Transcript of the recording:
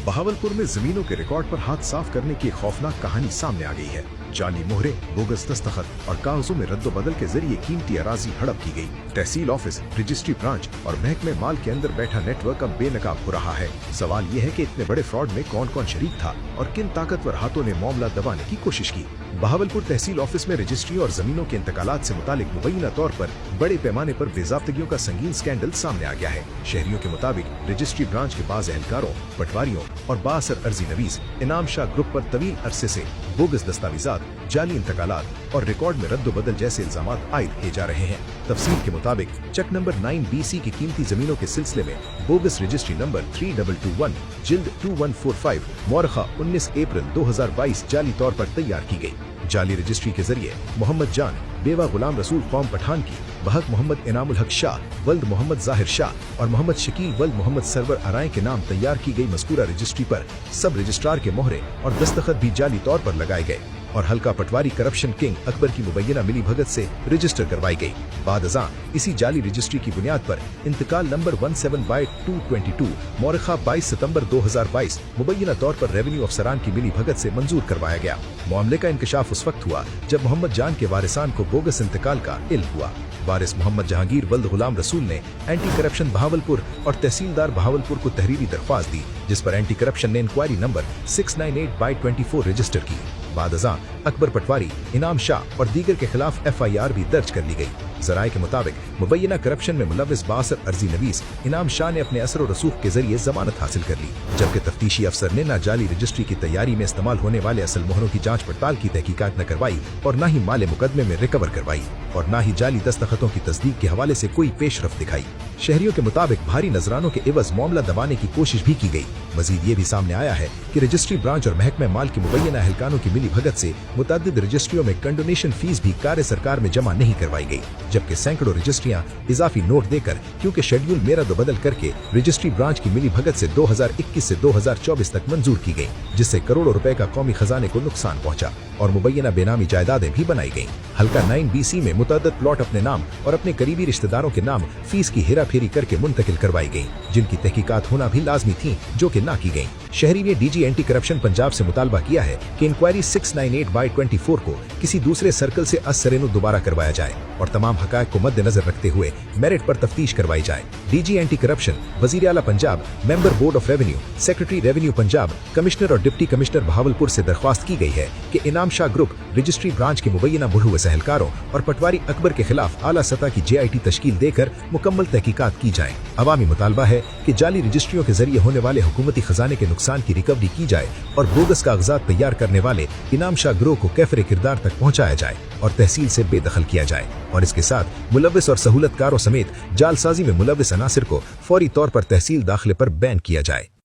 बहावलपुर में जमीनों के रिकॉर्ड पर हाथ साफ करने की खौफनाक कहानी सामने आ गई है। जाली मोहरे, बोगस दस्तखत और कागजों में रद्दोबदल के जरिए कीमती अराजी हड़प की गई। तहसील ऑफिस, रजिस्ट्री ब्रांच और महकमे माल के अंदर बैठा नेटवर्क अब बेनकाब हो रहा है। सवाल ये है कि इतने बड़े फ्रॉड में कौन कौन शरीक था और किन ताकतवर हाथों ने मामला दबाने की कोशिश की। बहावलपुर तहसील ऑफिस में रजिस्ट्री और जमीनों के इंतकालात से मुतालिक मुबैना तौर पर बड़े पैमाने पर बेजाब्तगियों का संगीन स्कैंडल सामने आ गया है। शहरियों के मुताबिक रजिस्ट्री ब्रांच के बाज़ एहलकारों, पटवारियों और बाअसर अर्जी नवीस इनाम शाह ग्रुप पर तवील अरसे से बोगस दस्तावेजात, जाली इंतकालात और रिकॉर्ड में रद्दोबदल जैसे इल्जामात आयद किए जा रहे हैं। तफसील के मुताबिक चक नंबर 9BC की कीमती जमीनों के सिलसिले में बोगस रजिस्ट्री नंबर 3221 जिल्द 2145 मौरखा 19 अप्रैल 2022 जाली तौर पर तैयार की गई। जाली रजिस्ट्री के जरिए मोहम्मद जान बेवा गुलाम रसूल कौम पठान की बहक मोहम्मद इनामुल हक शाह वल्द मोहम्मद जाहिर शाह और मोहम्मद शकील वल्द मोहम्मद सरवर अराय के नाम तैयार की गई मज़कूरा रजिस्ट्री पर सब रजिस्ट्रार के मोहरे और दस्तखत भी जाली तौर पर लगाए गए और हल्का पटवारी करप्शन किंग अकबर की मुबैना मिली भगत से रजिस्टर करवाई गई। बाद अज़ां इसी जाली रजिस्ट्री की बुनियाद पर इंतकाल नंबर 17/222 मौरखा 22 सितंबर 2022 मुबैना तौर पर रेवेन्यू अफसरान की मिली भगत से मंजूर करवाया गया। मामले का इंकशाफ उस वक्त हुआ जब मोहम्मद जान के वारिसान को बोगस इंतकाल का इल्म हुआ। वारिस मोहम्मद जहांगीर वल्द गुलाम रसूल ने एंटी करप्शन बहावलपुर और तहसीलदार बहावलपुर को तहरीरी दरख्वास्त दी, जिस पर एंटी करप्शन ने इंक्वायरी नंबर 698/24 रजिस्टर की। बाद अज़ां अकबर पटवारी, इनाम शाह और दीगर के खिलाफ FIR भी दर्ज कर ली गई। जराये के मुताबिक मुबैना करप्शन में मुलव्विस बाअसर अर्जी नवीस इनाम शाह ने अपने असर और रसूख के जरिए जमानत हासिल कर ली, जबकि तफ्तीशी अफसर ने न जाली रजिस्ट्री की तैयारी में इस्तेमाल होने वाले असल मोहरों की जांच पड़ताल की तहकीकात न करवाई और न ही माले मुकदमे में रिकवर करवाई और न ही जाली दस्तखतों की तस्दीक के हवाले से कोई पेशरफ्त दिखाई। शहरियों के मुताबिक भारी नजरानों के एवज मामला दबाने की कोशिश भी की गई। मजीद ये भी सामने आया है कि रजिस्ट्री ब्रांच और महकमे माल की मुबैना अहलकारों की मिली भगत से मुतअद्दिद रजिस्ट्रियों में कंडोनेशन फीस भी कार्य सरकार में जमा नहीं करवाई गई, जबकि सैकड़ों रजिस्ट्रियां इजाफी नोट देकर क्योंकि शेड्यूल में रद्दोबदल करके रजिस्ट्री ब्रांच की मिली भगत से 2021 से 2024 तक मंजूर की गई, जिससे करोड़ों रुपए का कौमी खजाने को नुकसान पहुंचा और मुबैना बेनामी जायदादें भी बनाई गईं। हल्का 9BC में मुतअद्दिद प्लॉट अपने नाम और अपने करीबी रिश्तेदारों के नाम फीस की हेरा फेरी करके मुंतकिल करवाई गई, जिनकी तहकीकात होना भी लाजमी थी, जो कि ना की गई। शहरी ने DG एंटी करप्शन पंजाब से मुतालबा किया है कि इंक्वायरी 698/24 को किसी दूसरे सर्कल से असरेनु दोबारा करवाया जाए और तमाम हकायक को मद्देनजर रखते हुए मेरिट पर तफ्तीश करवाई जाए। DG एंटी करप्शन, वजीर आला Punjab, member board of revenue, secretary revenue Punjab, commissioner और डिप्टी कमिश्नर बहावलपुर से दरख्वास्त की गई है कि इनाम शाह ग्रुप रजिस्ट्री ब्रांच के मुबैना मुलव्विस एहलकारों और पटवारी अकबर के खिलाफ आला सतह की JIT तश्कील देकर मुकम्मल तहकीकात की जाए। अवामी मुतालबा है कि जाली रजिस्ट्रियों के जरिए होने वाले हुकूमती खजाने के नुकसान की रिकवरी की जाए और बोगस कागजात तैयार करने वाले इनाम शाह ग्रोह को कैफरे किरदार तक पहुंचाया जाए और तहसील से बेदखल किया जाए और इसके साथ मुलव्विस और सहूलतकारों समेत जालसाजी में मुलव्विस अनासिर को फौरी तौर पर तहसील दाखिले पर बैन किया जाए।